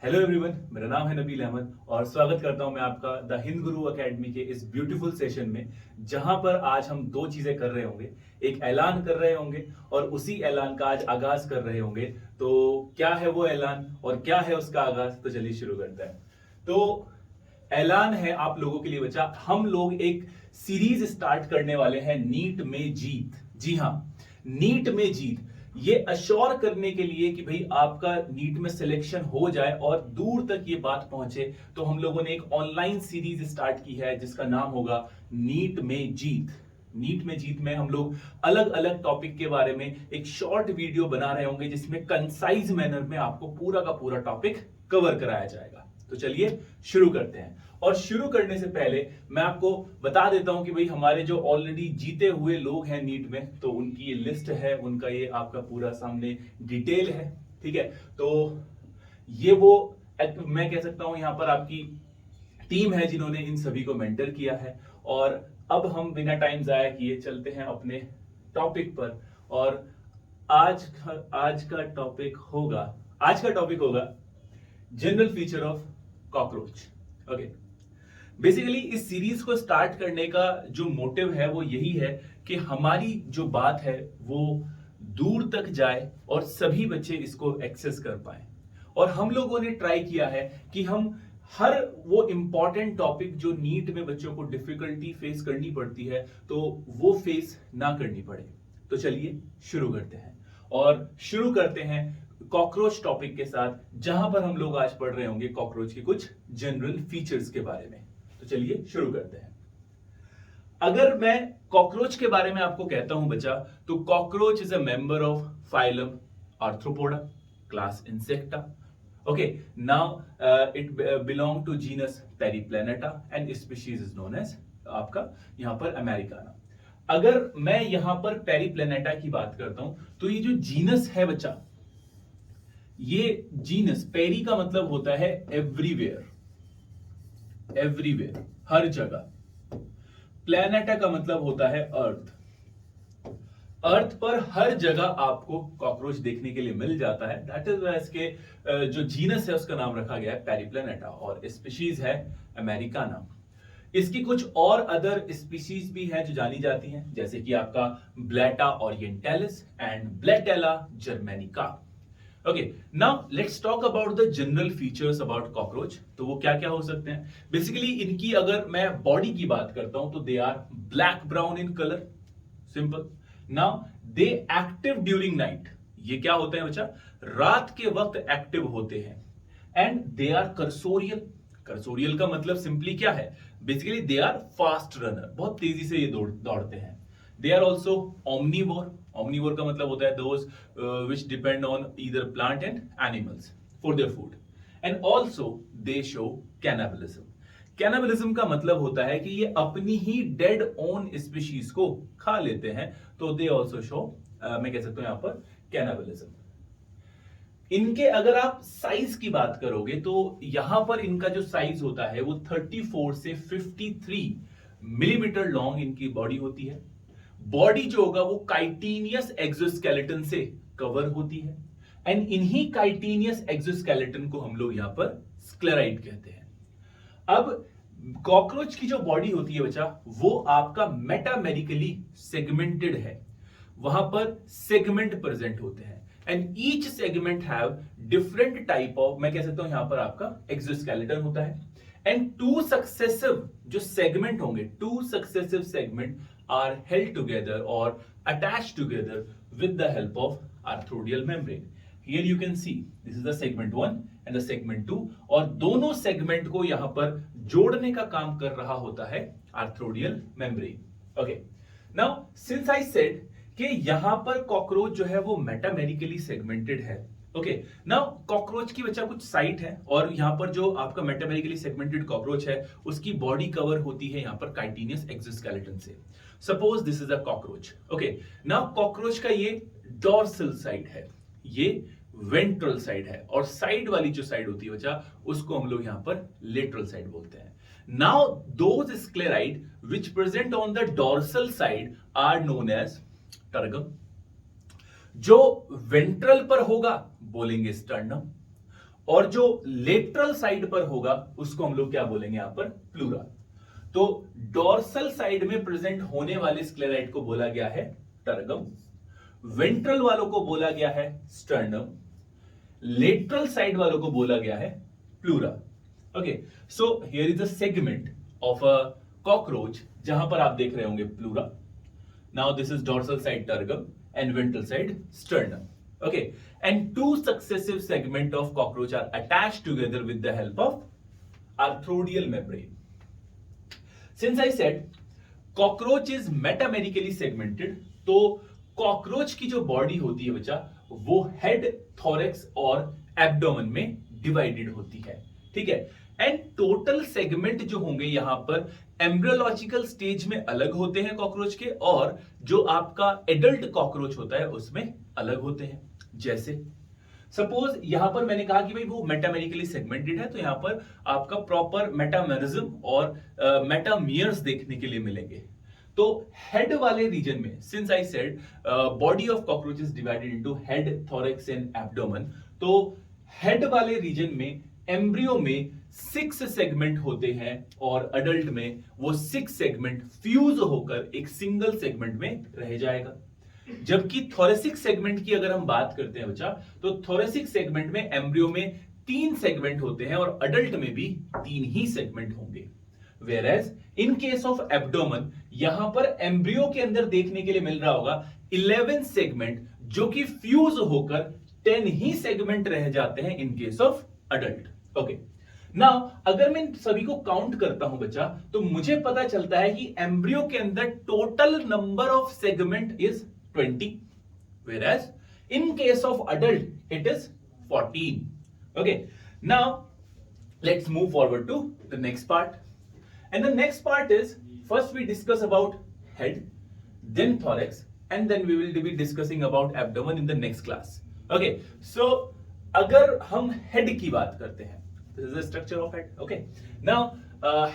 Hello everyone, मेरा नाम है नबील अहमद और स्वागत करता हूं मैं आपका द हिंद गुरु एकेडमी के इस ब्यूटीफुल सेशन में, जहां पर आज हम दो चीजें कर रहे होंगे। एक ऐलान कर रहे होंगे और उसी ऐलान का आज आगाज कर रहे होंगे। तो क्या है वो ऐलान और क्या है उसका आगाज, तो चलिए शुरू करते हैं। तो ऐलान है आप लोगों के लिए बच्चा, हम लोग एक सीरीज स्टार्ट करने वाले हैं, नीट में जीत। जी हां, नीट में जीत। ये अश्योर करने के लिए कि भाई आपका नीट में सिलेक्शन हो जाए और दूर तक ये बात पहुंचे, तो हम लोगों ने एक ऑनलाइन सीरीज स्टार्ट की है जिसका नाम होगा नीट में जीत। नीट में जीत में हम लोग अलग अलग टॉपिक के बारे में एक शॉर्ट वीडियो बना रहे होंगे, जिसमें कंसाइज मैनर में आपको पूरा का पूरा टॉपिक कवर कराया जाएगा। तो चलिए शुरू करते हैं। और शुरू करने से पहले मैं आपको बता देता हूं कि भाई हमारे जो ऑलरेडी जीते हुए लोग हैं नीट में, तो उनकी ये लिस्ट है, उनका ये आपका पूरा सामने डिटेल है। ठीक है, तो ये वो मैं कह सकता हूं यहां पर आपकी टीम है जिन्होंने इन सभी को मेंटर किया है। और अब हम बिना टाइम जाया किए चलते हैं अपने टॉपिक पर। और आज का टॉपिक होगा general feature of cockroach. Okay, basically इस सीरीज को स्टार्ट करने का जो मोटिव है वो यही है कि हमारी जो बात है वो दूर तक जाए और सभी बच्चे इसको एक्सेस कर पाए। और हम लोगों ने ट्राई किया है कि हम हर वो इंपॉर्टेंट टॉपिक जो नीट में बच्चों को डिफिकल्टी फेस करनी पड़ती है, तो वो फेस ना करनी पड़े। तो चलिए शुरू करते हैं। और शुरू करते हैं कॉकरोच टॉपिक के साथ, जहां पर हम लोग आज पढ़ रहे होंगे कॉकरोच के कुछ जनरल फीचर्स के बारे में। तो चलिए शुरू करते हैं। अगर मैं कॉकरोच के बारे में आपको कहता हूं बच्चा, तो cockroach is a member of phylum Arthropoda, class Insecta. Okay, now it belong to genus Periplaneta and species is known as आपका यहां पर अमेरिकाना। अगर मैं यहां पर पेरिप्लैनेटा की बात करता हूं, तो ये जो जीनस है बच्चा, ये जीनस, पेरी का मतलब होता है एवरीवेयर, एवरीवेयर, हर जगह। प्लैनेटा का मतलब होता है अर्थ, अर्थ पर हर जगह आपको कॉकरोच देखने के लिए मिल जाता है। दैट इज वाई इसके जो जीनस है उसका नाम रखा गया है पेरिप्लैनेटा और स्पीशीज है अमेरिकाना। इसकी कुछ और अदर स्पीशीज भी हैं जो जानी जाती हैं, जैसे कि आपका Blatta orientalis and Blattella germanica. Okay, now let's talk about the general features about cockroach. तो वो क्या क्या हो सकते हैं? बेसिकली इनकी अगर मैं बॉडी की बात करता हूं, तो they are black brown in colour, simple. Now they active during night. ये क्या होते हैं बच्चा? रात के वक्त एक्टिव होते हैं। And they are cursorial. Cursorial का मतलब सिंपली क्या है? Basically they are fast runner, बहुत तेजी से ये दौड़ते हैं। They are also omnivore. Omnivore का मतलब होता है those which depend on either plant and animals for their food. And also they show cannibalism. Cannibalism का मतलब होता है कि ये अपनी ही dead own species को खा लेते हैं, तो they also show मैं कह सकता हूं यहां पर cannibalism. इनके अगर आप साइज की बात करोगे, तो यहां पर इनका जो साइज होता है वो 34 से 53 मिलीमीटर लॉन्ग इनकी बॉडी होती है। बॉडी जो होगा वो काइटिनियस एक्सोस्केलेटन से कवर होती है। एंड इन्हीं काइटिनियस एक्सोस्केलेटन को हम लोग यहां पर स्क्लेराइड कहते हैं। अब कॉकरोच की जो बॉडी होती है बच्चा, वो आपका मेटामेरिकली सेगमेंटेड है। वहां पर सेगमेंट प्रेजेंट होते हैं and each segment have different type of, मैं कह सकता हूं यहां पर आपका एक्सोस्केलेटन होता है। एंड टू सक्सेसिव जो सेगमेंट होंगे, two successive segment are held together or attached together with the help of arthrodial membrane. Here you can see this is the segment 1 and the segment 2, और दोनों segment को यहां पर जोड़ने का काम कर रहा होता है arthrodial membrane. Okay, now since I said कि यहां पर कॉकरोच जो है वो मेटामेरिकली सेगमेंटेड है। ओके, नाउ कॉकरोच की बच्चा कुछ साइट है, और यहां पर जो आपका मेटामेरिकली सेगमेंटेड कॉकरोच है उसकी बॉडी कवर होती है यहां पर काइटिनियस एक्सोस्केलेटन से। Suppose this is a cockroach. Okay, now cockroach का ये डॉर्सल साइड है, ये वेंट्रल साइड है, और साइड वाली जो साइड होती है बच्चा उसको हम लोग यहां पर लेटरल साइड बोलते हैं। Now those sclerite which present on the dorsal side are known as tergum. जो वेंट्रल पर होगा बोलेंगे स्टर्नम, और जो लेटरल साइड पर होगा उसको हम लोग क्या बोलेंगे यहां पर, प्लूरा। तो डोर्सल साइड में प्रेजेंट होने वाले स्क्लेराइड को बोला गया है टर्गम, वेंट्रल वालों को बोला गया है स्टर्नम, लेटरल साइड वालों को बोला गया है pleura. Okay, so here is a segment of a cockroach जहां पर आप देख रहे होंगे pleura. Now this is dorsal side tergum and ventral side sternum. Okay, and two successive segments of cockroach are attached together with the help of arthrodial membrane. Since I said cockroach is metamerically segmented, तो cockroach की जो body होती है बच्चा वो head, thorax और abdomen में divided होती है, ठीक है। एंड टोटल सेगमेंट जो होंगे यहां पर एम्ब्रियोलॉजिकल स्टेज में अलग होते हैं कॉकरोच के, और जो आपका एडल्ट कॉकरोच होता है उसमें अलग होते हैं। जैसे सपोज यहां पर मैंने कहा कि भाई वो मेटामेरिकली सेगमेंटेड है, तो यहां पर आपका प्रॉपर मेटामेरिज्म और मेटामियर्स देखने के लिए मिलेंगे। तो हेड वाले रीजन में, since I said body of cockroach is divided into head, thorax and abdomen, तो हेड वाले रीजन में एम्ब्रियो में 6 सेगमेंट होते हैं और अडल्ट में वो 6 सेगमेंट फ्यूज होकर एक सिंगल सेगमेंट में रह जाएगा। जबकि थोरेसिक सेगमेंट की अगर हम बात करते हैं बच्चा, तो थोरेसिक सेगमेंट में एम्ब्रियो में 3 सेगमेंट होते हैं और अडल्ट में भी 3 ही सेगमेंट होंगे। Whereas in case of abdomen, यहां पर एम्ब्रियो के अंदर देखने के लिए मिल रहा होगा 11 सेगमेंट, जो कि फ्यूज होकर 10 ही सेगमेंट रह जाते हैं in case of adult. Okay, now अगर मैं सभी को काउंट करता हूं बच्चा, तो मुझे पता चलता है कि एम्ब्रियो के अंदर total number of segment is 20, whereas in case of adult it is 14. Okay, now let's move forward to the next part, and the next part is, first we discuss about head, then thorax, and then we will be discussing about abdomen in the next class. Okay, so अगर हम head की बात करते हैं, this is the structure of head. Okay, now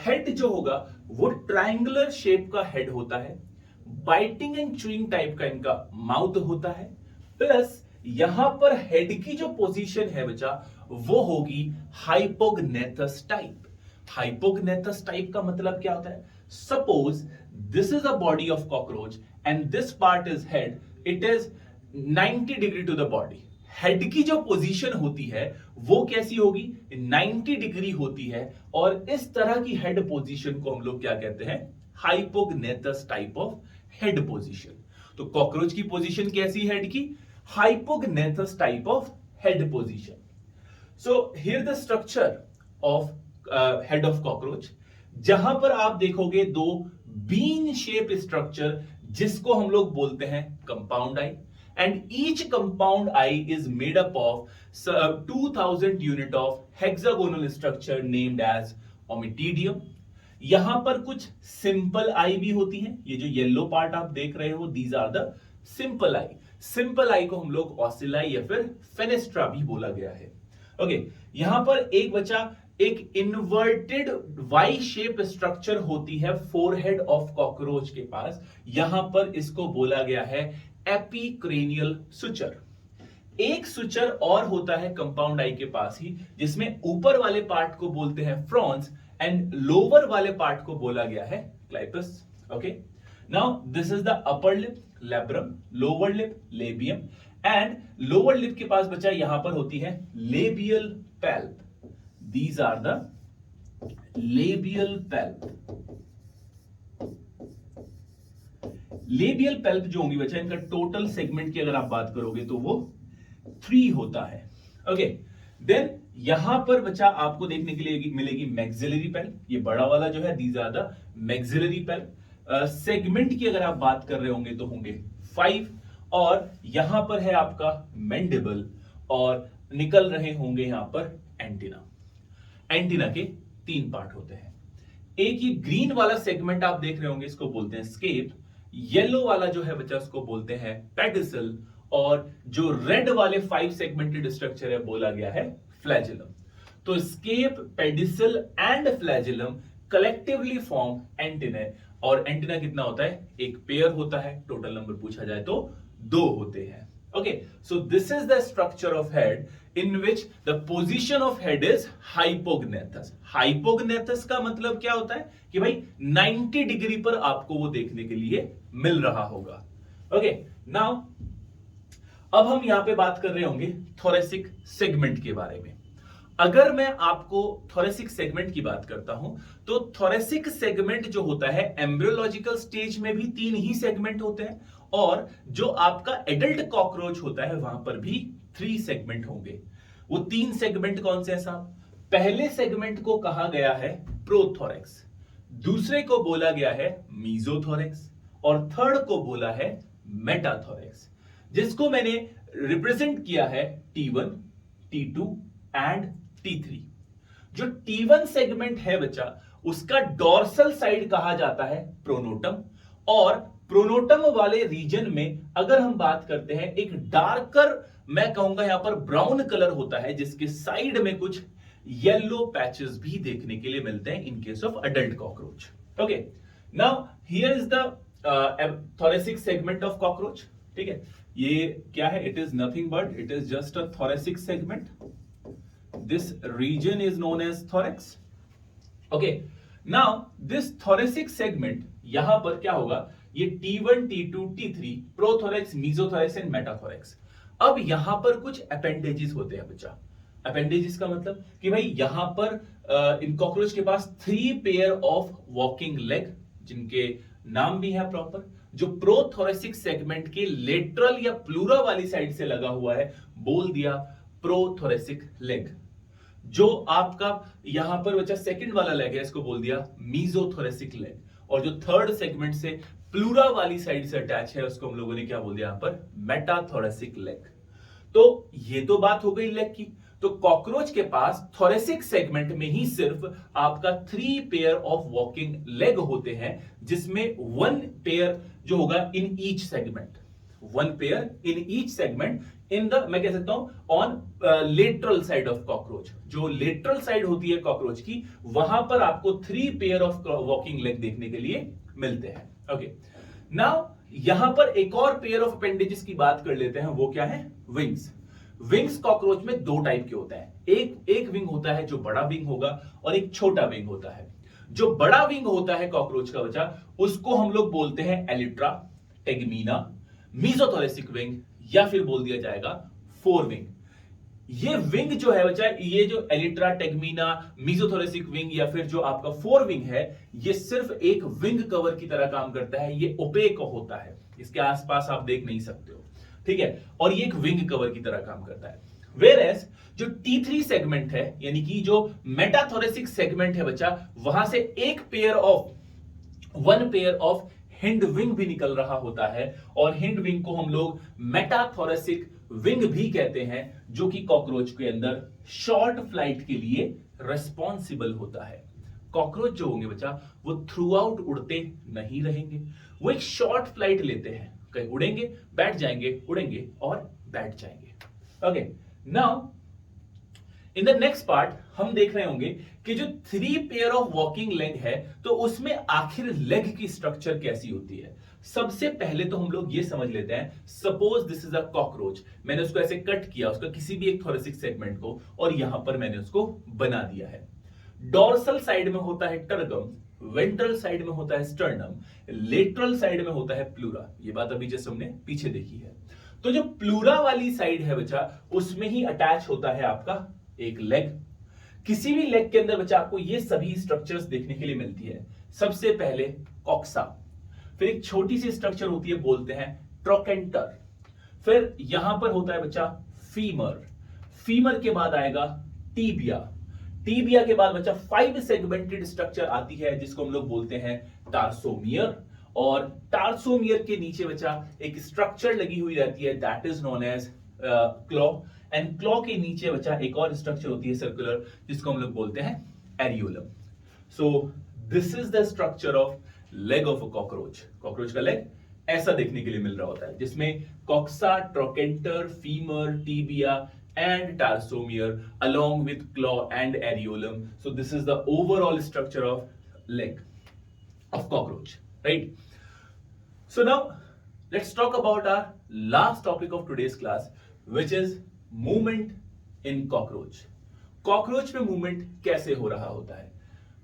head जो होगा वो triangular shape का head होता है, बाइटिंग एंड च्यूइंग टाइप का इनका माउथ होता है, प्लस यहां पर हेड की जो पोजीशन है बच्चा वो होगी हाइपोग्नेथस टाइप। हाइपोग्नेथस टाइप का मतलब क्या होता है? Suppose this is a body of cockroach and this part is head, it is 90 degree to the body. Head की जो पोजीशन होती है वो कैसी होगी? 90 डिग्री होती है, और इस तरह की हेड पोजीशन को हम लोग क्या कहते हैं? Hypognathous type of head position. तो कॉकरोच की पोजीशन कैसी है हेड की? Hypognathous type of head position. So here the structure of head of cockroach, जहां पर आप देखोगे 2 बीन शेप स्ट्रक्चर, जिसको हम लोग बोलते हैं compound eye, and each compound eye is made up of 2000 unit of hexagonal structure named as ommatidium. यहां पर कुछ सिंपल आई भी होती हैं, ये जो येलो पार्ट आप देख रहे हो, these are the simple eye. Simple eye को हम लोग ऑसिलाई या फिर फेनेस्ट्रा भी बोला गया है। ओके, यहां पर एक बच्चा एक इन्वर्टेड वाई शेप स्ट्रक्चर होती है फोरहेड ऑफ कॉकरोच के पास, यहां पर इसको बोला गया है एपिक्रेनियल सुचर। एक सुचर और होता है कंपाउंड आई के पास ही, जिसमें ऊपर वाले पार्ट को बोलते हैं फ्रॉन्स एंड लोअर वाले पार्ट को बोला गया है clypeus. Okay, now this is the upper lip labrum, lower lip labium, and lower lip के पास बच्चा यहां पर होती है labial palp. These are the labial palp. Labial palp जो होंगी बच्चा, इनका टोटल सेगमेंट की अगर आप बात करोगे तो वो 3 होता है। ओके, देन यहां पर बच्चा आपको देखने के लिए मिलेगी मैक्सिलरी पैल्प, ये बड़ा वाला जो है, these are the maxillary palp. Segment की अगर आप बात कर रहे होंगे तो होंगे 5, और यहां पर है आपका मैंडिबल, और निकल रहे होंगे यहां पर एंटीना। एंटीना के 3 पार्ट होते हैं। एक ये ग्रीन वाला सेगमेंट आप देख रहे होंगे, इसको बोलते हैं स्केप। येलो वाला जो है बच्चा उसको बोलते हैं पेडिसल, और जो रेड वाले 5 सेगमेंटेड स्ट्रक्चर है बोला गया है फ्लैजिलम। तो scape, pedicel and flagellum collectively form antenna, और एंटीना कितना होता है? एक पेयर होता है, टोटल नंबर पूछा जाए तो 2 होते हैं। Okay, so this is the structure of head in which the position of head is hypognathous. Hypognathous का मतलब क्या होता है कि भाई 90 डिग्री पर आपको वो देखने के लिए मिल रहा होगा. ओके, नाउ अब हम यहां पे बात कर रहे होंगे थोरेसिक सेगमेंट के बारे में. अगर मैं आपको थोरेसिक सेगमेंट की बात करता हूं तो थोरेसिक सेगमेंट जो होता है एम्ब्रियोलॉजिकल स्टेज में भी 3 ही सेगमेंट होते हैं और जो आपका एडल्ट कॉकरोच होता है वहां पर भी 3 सेगमेंट होंगे. वो 3 सेगमेंट कौन से हैं साहब? पहले सेगमेंट को कहा गया है प्रोथोरेक्स, दूसरे को बोला गया है मीजोथोरेक्स और थर्ड को बोला है मेटाथोरेक्स, जिसको मैंने रिप्रेजेंट किया है T1, T2 एंड T3. जो T1 सेगमेंट है बच्चा, उसका डोर्सल साइड कहा जाता है प्रोनोटम, और प्रोनोटम वाले रीजन में अगर हम बात करते हैं एक डार्कर, मैं कहूंगा यहां पर ब्राउन कलर होता है, जिसके साइड में कुछ येलो पैचेस भी देखने के लिए मिलते हैं in case of adult cockroach. Okay, now here is the thoracic segment of cockroach. ठीक है, ये क्या है? It is nothing but it is just a thoracic segment. This region is known as thorax. Okay, now this thoracic segment यहां पर क्या होगा? ये T1, T2, T3, prothorax, mesothorax and metathorax. अब यहां पर कुछ अपेंडेजेस होते हैं बच्चा. अपेंडेजेस का मतलब कि भाई यहां पर इन कॉकरोच के पास 3 पेयर ऑफ वॉकिंग लेग, जिनके नाम भी है प्रॉपर, जो प्रोथोरेसिक सेगमेंट के लेटरल या प्लूरा वाली साइड से लगा हुआ है, बोल दिया प्रोथोरेसिक लेग. जो आपका यहां पर बचा सेकंड वाला लेग है, इसको बोल दिया मीजोथोरेसिक लेग, और जो थर्ड सेगमेंट से प्लूरा वाली साइड से अटैच है उसको हम लोगों ने क्या बोल दिया यहां पर? Metathoracic leg. तो ये तो बात हो गई लेग की. तो कॉकरोच के पास थोरेसिक सेगमेंट में ही सिर्फ आपका 3 पेयर ऑफ वॉकिंग लेग होते हैं, जिसमें 1 पेयर जो होगा in each segment, 1 pair in each segment in the, मैं कह सकता हूं on lateral side of cockroach. जो लेटरल साइड होती है कॉकरोच की, वहां पर आपको 3 पेयर ऑफ वॉकिंग लेग देखने के लिए मिलते हैं. ओके, नाउ यहां पर एक और पेयर ऑफ अपेंडेजेस की बात कर लेते हैं. वो क्या है? विंग्स. विंग्स कॉकरोच में 2 टाइप के होते हैं. एक विंग होता है जो बड़ा विंग होगा और एक छोटा विंग होता है. जो बड़ा विंग होता है कॉकरोच का बच्चा, उसको हम लोग बोलते हैं एलिट्रा, टेगमीना, मीजोथोरेसिक विंग, या फिर बोल दिया जाएगा 4 विंग. ये विंग जो है बच्चा, ये जो एलिट्रा, टेगमीना, मीजोथोरेसिक विंग या फिर जो आपका 4 विंग है, ये सिर्फ एक विंग कवर की तरह काम करता है. ये ओपेक होता है, इसके आसपास आप देख नहीं सकते हो. ठीक है, और ये एक विंग कवर की तरह काम करता है. वेयरएज जो T3 सेगमेंट है, यानी कि जो मेटाथोरेसिक सेगमेंट है बच्चा, वहां से 1 पेयर ऑफ हिंड विंग भी निकल रहा होता है, और हिंड विंग को हम लोग मेटाथोरेसिक विंग भी कहते हैं, जो कि कॉकरोच के अंदर शॉर्ट फ्लाइट के लिए रिस्पॉन्सिबल होता है. कॉकरोच जो होंगे बच्चा, वो थ्रू आउट उड़ते नहीं रहेंगे, वो एक शॉर्ट फ्लाइट लेते हैं. कहीं उड़ेंगे, बैठ जाएंगे, उड़ेंगे और बैठ जाएंगे. Okay, now in the next part हम देख रहे होंगे कि जो 3 पेयर ऑफ वॉकिंग लेग है, तो उसमें आखिर लेग की स्ट्रक्चर कैसी होती है. सबसे पहले तो हम लोग ये समझ लेते हैं, suppose this is a cockroach, मैंने उसको ऐसे कट किया, उसका किसी भी एक थोरेसिक सेगमेंट को, और यहां पर मैंने उसको बना दिया है. डोर्सल साइड में होता है टर्गम, वेंट्रल साइड में होता है स्टर्नम, लेटरल साइड में होता है प्लूरा. ये बात अभी जैसे हमने पीछे देखी है. तो जो प्लूरा वाली साइड है बच्चा, उसमें ही अटैच होता है आपका एक लेग. किसी भी लेग के अंदर बच्चा आपको ये सभी स्ट्रक्चर्स देखने के लिए मिलती है. सबसे पहले कॉक्सा, फिर एक छोटी सी स्ट्रक्चर होती है, बोलते हैं ट्रोकेंटर, फिर यहां पर होता है बच्चा फीमर, फीमर के बाद आएगा टीबिया, टीबिया के बाद बच्चा 5 सेगमेंटेड स्ट्रक्चर आती है, जिसको हम लोग बोलते हैं टार्सोमियर, और टार्सोमियर के नीचे बच्चा एक स्ट्रक्चर लगी हुई रहती है, that is known as claw, and claw के नीचे बच्चा एक और स्ट्रक्चर होती है सर्कुलर, जिसको हम लोग बोलते हैं areolum. So this is the structure of leg of a cockroach. Cockroach का लेग ऐसा देखने के लिए मिल रहा होता है, जिसमें coxa, trochanter, femur, tibia and tarsomere along with claw and areolum. So this is the overall structure of leg of cockroach, right? So now let's talk about our last topic of today's class, which is movement in cockroach. Cockroach में movement कैसे हो रहा होता है?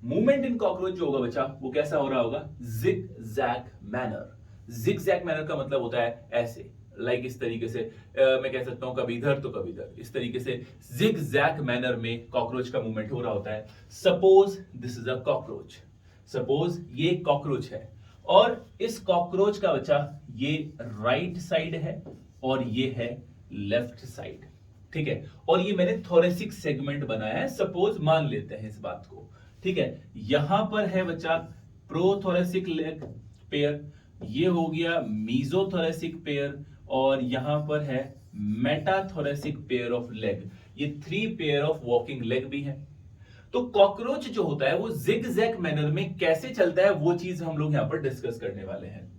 Movement in cockroach जो होगा बच्चा, वो कैसा हो रहा होगा? Zigzag manner. Zigzag manner का मतलब होता है ऐसे, लाइक इस तरीके से, मैं कह सकता हूं कभी इधर तो कभी इधर, इस तरीके से जिग जैग मैनर में कॉकरोच का मूवमेंट हो रहा होता है. Suppose this is a cockroach. Suppose ये कॉकरोच है और इस कॉकरोच का बच्चा ये राइट साइड है और ये है लेफ्ट साइड. ठीक है, और ये मैंने थोरेसिक सेगमेंट बनाया है. सपोज मान लेते हैं इस बात को. ठीक है, यहां पर है बच्चा प्रोथोरेसिक लेग पेयर, ये हो गया मीजोथोरेसिक पेयर, और यहां पर है मेटाथोरेसिक पेयर ऑफ लेग. ये 3 पेयर ऑफ वॉकिंग लेग भी है. तो कॉकरोच जो होता है वो जिग जैग मैनर में कैसे चलता है, वो चीज हम लोग यहां पर डिस्कस करने वाले हैं.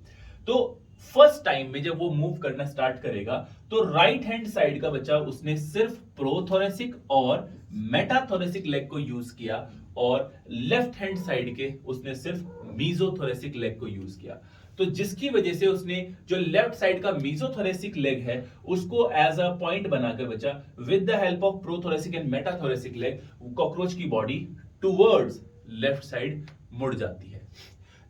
तो फर्स्ट टाइम में जब वो मूव करना स्टार्ट करेगा तो राइट हैंड साइड का बच्चा उसने सिर्फ प्रोथोरेसिक और मेटाथोरेसिक लेग को यूज किया, और लेफ्ट हैंड साइड के उसने सिर्फ मीजोथोरेसिक लेग को यूज किया. तो जिसकी वजह से उसने जो लेफ्ट साइड का मीजोथोरेसिक लेग है उसको एज अ पॉइंट बनाकर बचा, with the help of prothoracic and metathoracic leg cockroach की बॉडी टुवर्ड्स लेफ्ट साइड मुड़ जाती है.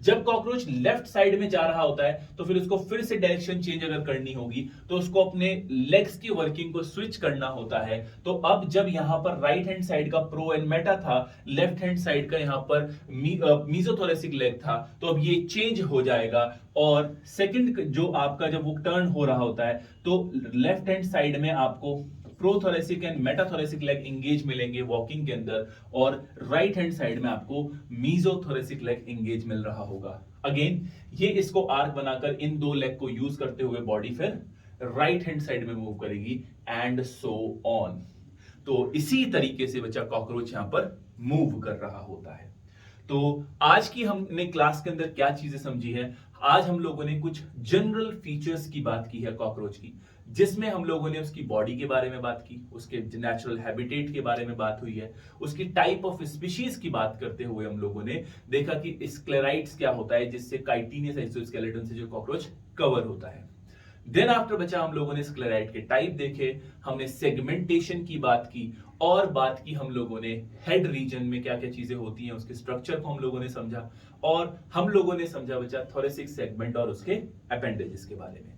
जब कॉकरोच लेफ्ट साइड में जा रहा होता है तो फिर उसको फिर से डायरेक्शन चेंज अगर करनी होगी तो उसको अपने लेग्स की वर्किंग को स्विच करना होता है. तो अब जब यहां पर राइट हैंड साइड का प्रो एंड मेटा था, लेफ्ट हैंड साइड का यहां पर मीजोथोरेसिक लेग था, तो अब ये चेंज हो जाएगा. और सेकंड जो आपका जब वो टर्न हो रहा होता है तो लेफ्ट हैंड साइड में आपको prothoracic and metathoracic leg engage मिलेंगे वॉकिंग के अंदर, और राइट हैंड साइड में आपको मीजोथोरेसिक लेग एंगेज मिल रहा होगा. अगेन ये इसको आर्क बनाकर इन 2 लेग को यूज करते हुए बॉडी फिर राइट हैंड साइड में मूव करेगी एंड सो ऑन. तो इसी तरीके से बच्चा कॉकरोच यहां पर मूव कर रहा होता है. तो आज की हमने क्लास के अंदर क्या चीजें समझी है? आज हम लोगों ने कुछ जनरल फीचर्स की बात की है कॉकरोच की, जिसमें हम लोगों ने उसकी बॉडी के बारे में बात की, उसके नेचुरल हैबिटेट के बारे में बात हुई है, उसकी टाइप ऑफ स्पीशीज की बात करते हुए हम लोगों ने देखा कि स्क्लेराइड्स क्या होता है, जिससे काइटिनियस एक्सोस्केलेटन से जो कॉकरोच कवर होता है. देन आफ्टर बचा हम लोगों ने स्क्लेराइड के टाइप देखे, हमने सेगमेंटेशन की बात की, और बात की हम लोगों ने हेड रीजन में क्या क्या चीजें होती हैं उसके स्ट्रक्चर को हम लोगों ने समझा, और हम लोगों ने समझा बचा थोरेसिक सेगमेंट और उसके अपेंडेजेस के बारे में.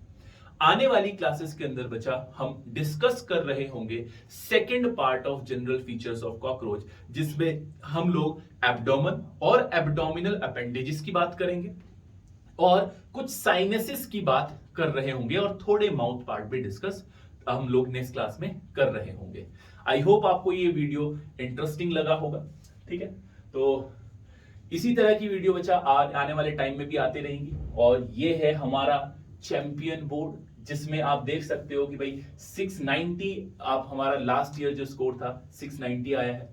आने वाली क्लासेस के अंदर बचा हम डिस्कस कर रहे होंगे second part of general features of cockroach, जिसमें हम लोग एब्डोमेन और एब्डोमिनल अपेंडेजेस की बात करेंगे, और कुछ साइनसेस की बात कर रहे होंगे, और थोड़े माउथ पार्ट भी डिस्कस हम लोग नेक्स्ट क्लास में कर रहे होंगे. आई होप आपको ये वीडियो इंटरेस्टिंग लगा होगा. ठीक है, तो इसी तरह की वीडियो बच्चा आने वाले टाइम में भी आते रहेंगी. और ये है हमारा चैंपियन बोर्ड, जिसमें आप देख सकते हो कि भाई 690 आप हमारा लास्ट ईयर जो स्कोर था 690 आया है.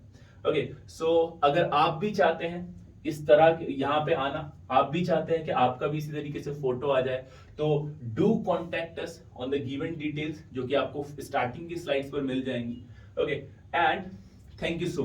ओके, सो अगर आप भी चाहते हैं इस तरह यहां पे आना, आप भी चाहते हैं कि आपका भी इसी तरीके से फोटो आ जाए, तो do contact us on the given details, जो कि आपको स्टार्टिंग की स्लाइड्स पर मिल जाएंगी. Okay, and thank you so